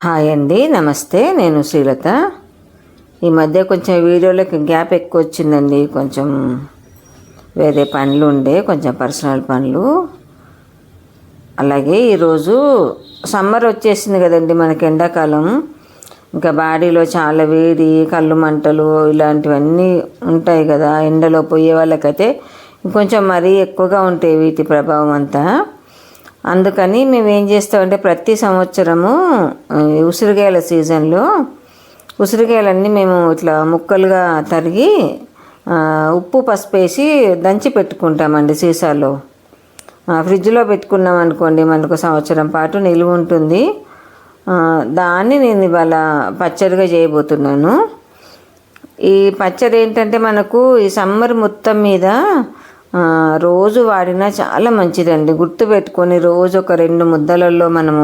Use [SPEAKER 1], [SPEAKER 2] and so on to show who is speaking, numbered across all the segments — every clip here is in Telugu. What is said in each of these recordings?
[SPEAKER 1] హాయ్ అండి, నమస్తే. నేను శ్రీలత. ఈ మధ్య కొంచెం వీడియోలోకి గ్యాప్ ఎక్కువ వచ్చిందండి. కొంచెం వేరే పనులు ఉండే, కొంచెం పర్సనల్ పనులు. అలాగే ఈరోజు సమ్మర్ వచ్చేసింది కదండి, మనకి ఎండాకాలం. ఇంకా బాడీలో చాలా వేడి, కళ్ళు మంటలు ఇలాంటివన్నీ ఉంటాయి కదా. ఎండలో పోయే వాళ్ళకైతే ఇంకొంచెం మరీ ఎక్కువగా ఉంటాయి వీటి ప్రభావం అంతా. అందుకని మేము ఏం చేస్తామంటే ప్రతి సంవత్సరము ఉసిరికాయల సీజన్లో ఉసిరికాయలన్నీ మేము ఇట్లా ముక్కలుగా తరిగి ఉప్పు పసుపు వేసి దంచి పెట్టుకుంటామండి సీసాలో. ఫ్రిడ్జ్లో పెట్టుకున్నాం అనుకోండి, మనకు సంవత్సరం పాటు నిలువ ఉంటుంది. దాన్ని నేను ఇవాళ పచ్చడిగా చేయబోతున్నాను. ఈ పచ్చడి ఏంటంటే మనకు ఈ సమ్మర్ మొత్తం మీద రోజు వాడినా చాలా మంచిదండి. గుర్తుపెట్టుకొని రోజు ఒక 2 ముద్దలలో మనము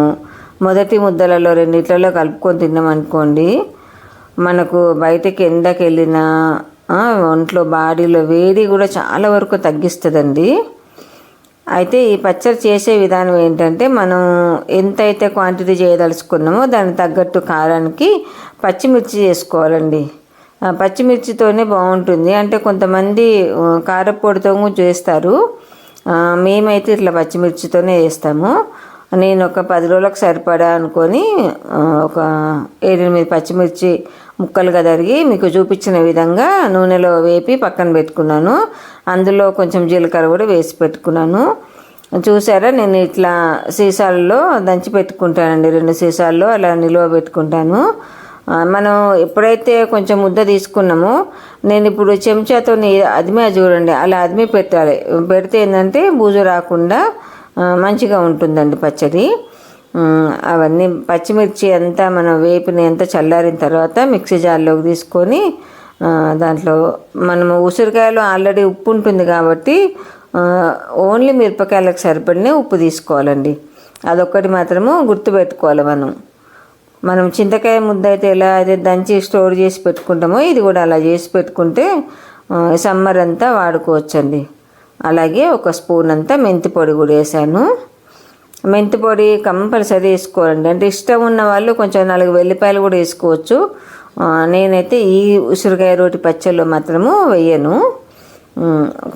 [SPEAKER 1] మొదటి ముద్దలలో 2 కలుపుకొని తిన్నామనుకోండి, మనకు బయటకి ఎండకి వెళ్ళినా ఒంట్లో బాడీలో వేడి కూడా చాలా వరకు తగ్గిస్తుందండి. అయితే ఈ పచ్చడి చేసే విధానం ఏంటంటే, మనం ఎంతైతే క్వాంటిటీ చేయదలుచుకున్నామో దానికి తగ్గట్టు కారానికి పచ్చిమిర్చి చేసుకోవాలండి. పచ్చిమిర్చితోనే బాగుంటుంది. అంటే కొంతమంది కారపొడితో చేస్తారు, మేమైతే ఇట్లా పచ్చిమిర్చితోనే వేస్తాము. నేను ఒక 10 రోజులకు సరిపడా అనుకొని ఒక 7-8 పచ్చిమిర్చి ముక్కలుగా తరిగి మీకు చూపించిన విధంగా నూనెలో వేపి పక్కన పెట్టుకున్నాను. అందులో కొంచెం జీలకర్ర కూడా వేసి పెట్టుకున్నాను. చూసారా, నేను ఇట్లా సీసాలలో దంచి పెట్టుకుంటానండి. 2 సీసాల్లో అలా నిలువ పెట్టుకుంటాను. మనం ఎప్పుడైతే కొంచెం ముద్ద తీసుకున్నామో, నేను ఇప్పుడు చెంచాతో అదిమే చూడండి, అలా అదిమి పెట్టాలి. పెడితే ఏంటంటే బూజు రాకుండా మంచిగా ఉంటుందండి పచ్చడి. అవన్నీ పచ్చిమిర్చి అంతా మనం వేపిని అంతా చల్లారిన తర్వాత మిక్సీ జార్లోకి తీసుకొని దాంట్లో మనము ఉసిరికాయలో ఆల్రెడీ ఉప్పు ఉంటుంది కాబట్టి ఓన్లీ మిరపకాయలకు సరిపడినే ఉప్పు తీసుకోవాలండి. అదొక్కటి మాత్రము గుర్తుపెట్టుకోవాలి. మనం చింతకాయ ముద్ద అయితే ఎలా అయితే దంచి స్టోర్ చేసి పెట్టుకుంటామో, ఇది కూడా అలా చేసి పెట్టుకుంటే సమ్మర్ అంతా వాడుకోవచ్చండి. అలాగే ఒక స్పూన్ అంతా మెంతి పొడి కూడా వేసాను. మెంతి పొడి కంపల్సరీ వేసుకోవాలండి. అంటే ఇష్టం ఉన్న వాళ్ళు కొంచెం 4 వెల్లిపాయలు కూడా వేసుకోవచ్చు. నేనైతే ఈ ఉసిరికాయ రోటి పచ్చళ్ళు మాత్రము వేయను.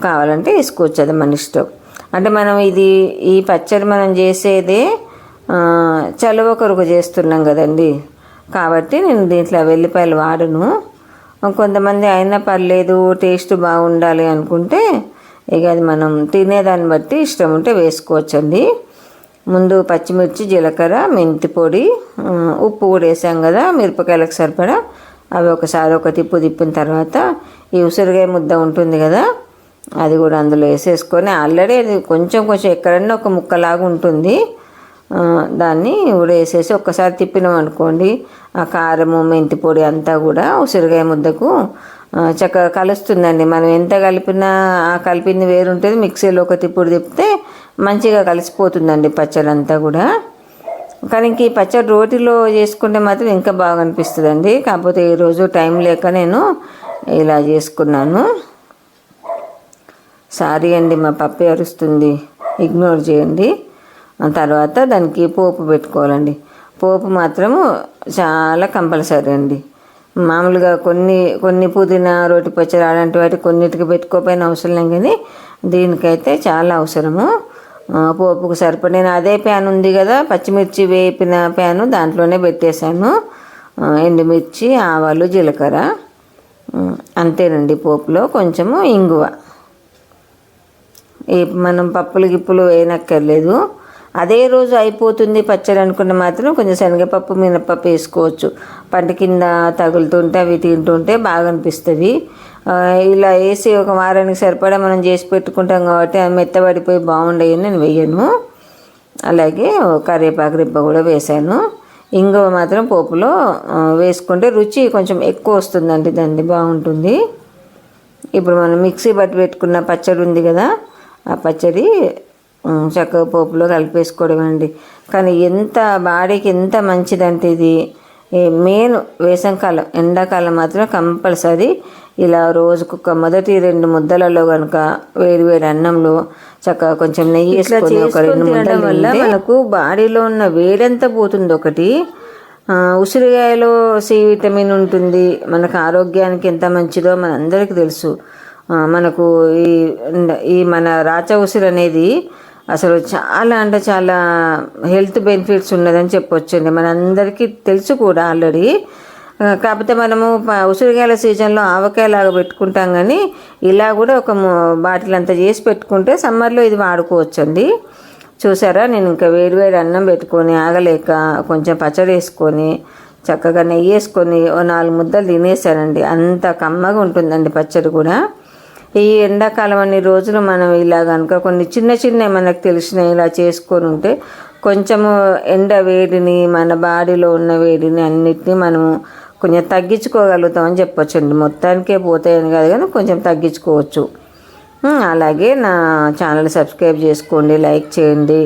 [SPEAKER 1] కావాలంటే వేసుకోవచ్చు, అది మన ఇష్టం. అంటే మనం ఈ పచ్చడి మనం చేసేదే చలువ కొరకు చేస్తున్నాం కదండి, కాబట్టి నేను దీంట్లో వెల్లిపాయలు వాడను. కొంతమంది అయినా పర్లేదు, టేస్ట్ బాగుండాలి అనుకుంటే ఇక అది మనం తినేదాన్ని బట్టి ఇష్టం ఉంటే వేసుకోవచ్చండి. ముందు పచ్చిమిర్చి, జీలకర్ర, మెంతి పొడి, ఉప్పు కూడా వేసాం కదా మిరపకాయలకు సరిపడా. అవి ఒకసారి ఒక తిప్పిన తర్వాత ఈ ఉసిరికాయ ముద్ద ఉంటుంది కదా, అది కూడా అందులో వేసేసుకొని, ఆల్రెడీ అది కొంచెం ఎక్కడన్నా ఒక ముక్కలాగా ఉంటుంది, దాన్ని కూడా వేసేసి ఒక్కసారి తిప్పినాం అనుకోండి, ఆ కారము మెంతి పొడి అంతా కూడా ఉసిరికాయ ముద్దకు చక్కగా కలుస్తుందండి. మనం ఎంత కలిపినా ఆ కలిపింది వేరుంటుంది. మిక్సీలో ఒక తిప్పితే మంచిగా కలిసిపోతుందండి పచ్చడి అంతా కూడా. కానీ ఇంక ఈ పచ్చడి రోటిలో చేసుకుంటే మాత్రం ఇంకా బాగా అనిపిస్తుందండి. కాకపోతే ఈరోజు టైం లేక నేను ఇలా చేసుకున్నాను. సారీ అండి, మా పప్పే అరుస్తుంది, ఇగ్నోర్ చేయండి. తర్వాత దానికి పోపు పెట్టుకోవాలండి. పోపు మాత్రము చాలా కంపల్సరీ అండి. మామూలుగా కొన్ని పుదీనా, రోటి పచ్చడి అలాంటి వాటి కొన్నిటికి పెట్టుకోకపోయినా అవసరం లేదు, కానీ దీనికైతే చాలా అవసరము. పోపుకు సరిపడి నేను అదే ప్యాన్ ఉంది కదా, పచ్చిమిర్చి వేపిన ప్యాను, దాంట్లోనే పెట్టేశాను. ఎండుమిర్చి, ఆవాలు, జీలకర్ర, అంతేనండి. పోపులో కొంచెము ఇంగువ. మనం పప్పులు గిప్పులు వేయనక్కర్లేదు. అదే రోజు అయిపోతుంది పచ్చడి అనుకున్న మాత్రం కొంచెం శనగపప్పు, మినపప్పు వేసుకోవచ్చు. పంట కింద తగులుతుంటే అవి తింటుంటే బాగా అనిపిస్తుంది. ఇలా వేసి ఒక వారానికి సరిపడా మనం చేసి పెట్టుకుంటాం కాబట్టి అవి మెత్తబడిపోయి బాగుండేయని నేను వేయను. అలాగే కరివేపాకు రిబ్బ కూడా వేసాను. ఇంగువ మాత్రం పోపులో వేసుకుంటే రుచి కొంచెం ఎక్కువ వస్తుందండి, దాన్ని బాగుంటుంది. ఇప్పుడు మనం మిక్సీ బట్టి పెట్టుకున్న పచ్చడి ఉంది కదా, ఆ పచ్చడి చక్కగా పోపులో కలిపేసుకోవడం అండి. కానీ ఎంత బాడీకి ఎంత మంచిదంటే ఇది మెయిన్ వేసవికాలం, ఎండాకాలం మాత్రం కంపల్సరీ ఇలా రోజుకొక మొదటి 2 ముద్దలలో కనుక వేడి అన్నంలో చక్కగా కొంచెం నెయ్యి వేసుకొని ఒక 2 ముద్దల వల్ల మనకు బాడీలో ఉన్న వేడంతా పోతుంది ఒకటి. ఉసిరికాయలో సి విటమిన్ ఉంటుంది, మనకు ఆరోగ్యానికి ఎంత మంచిదో మనందరికీ తెలుసు. మనకు ఈ మన రాచ ఉసిరి అనేది అసలు చాలా అంటే చాలా హెల్త్ బెనిఫిట్స్ ఉన్నదని చెప్పొచ్చండి. మనందరికీ తెలుసు కూడా ఆల్రెడీ. కాకపోతే మనము ఉసిరికాయల సీజన్లో ఆవకాయలాగా పెట్టుకుంటాం, కానీ ఇలా కూడా ఒక బాటిల్ అంతా చేసి పెట్టుకుంటే సమ్మర్లో ఇది వాడుకోవచ్చండి. చూసారా, నేను ఇంకా వేడివేడి అన్నం పెట్టుకొని ఆగలేక కొంచెం పచ్చడి వేసుకొని చక్కగా నెయ్యి వేసుకొని 4 ముద్దలు తినేసానండి. అంత కమ్మగా ఉంటుందండి పచ్చడి కూడా. ఈ ఎండాకాలం అన్ని రోజులు మనం ఇలా కనుక కొన్ని చిన్న చిన్న మనకు తెలిసినవి ఇలా చేసుకొని ఉంటే కొంచెము ఎండ వేడిని, మన బాడీలో ఉన్న వేడిని అన్నిటినీ మనము కొంచెం తగ్గించుకోగలుగుతామని చెప్పొచ్చండి. మొత్తానికే పోతాయని కాదు, కానీ కొంచెం తగ్గించుకోవచ్చు. అలాగే నా ఛానల్ సబ్స్క్రైబ్ చేసుకోండి, లైక్ చేయండి.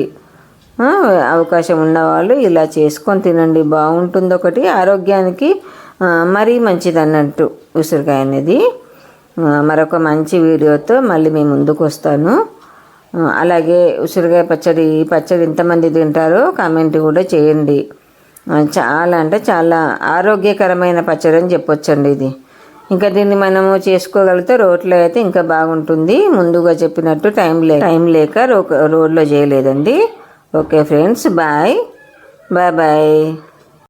[SPEAKER 1] అవకాశం ఉన్నవాళ్ళు ఇలా చేసుకొని తినండి, బాగుంటుంది. ఒకటి ఆరోగ్యానికి మరీ మంచిది అన్నట్టు ఉసిరికాయ అనేది. మరొక మంచి వీడియోతో మళ్ళీ మీ ముందుకు వస్తాను. అలాగే ఉసిరికాయ పచ్చడి ఎంతమంది తింటారో కామెంట్ కూడా చేయండి. చాలా అంటే చాలా ఆరోగ్యకరమైన పచ్చడి అని చెప్పొచ్చండి ఇది. ఇంకా దీన్ని మనము చేసుకోగలిగితే రోట్లో అయితే ఇంకా బాగుంటుంది. ముందుగా చెప్పినట్టు టైం లేక రోడ్లో చేయలేదండి. Okay friends, bye bye.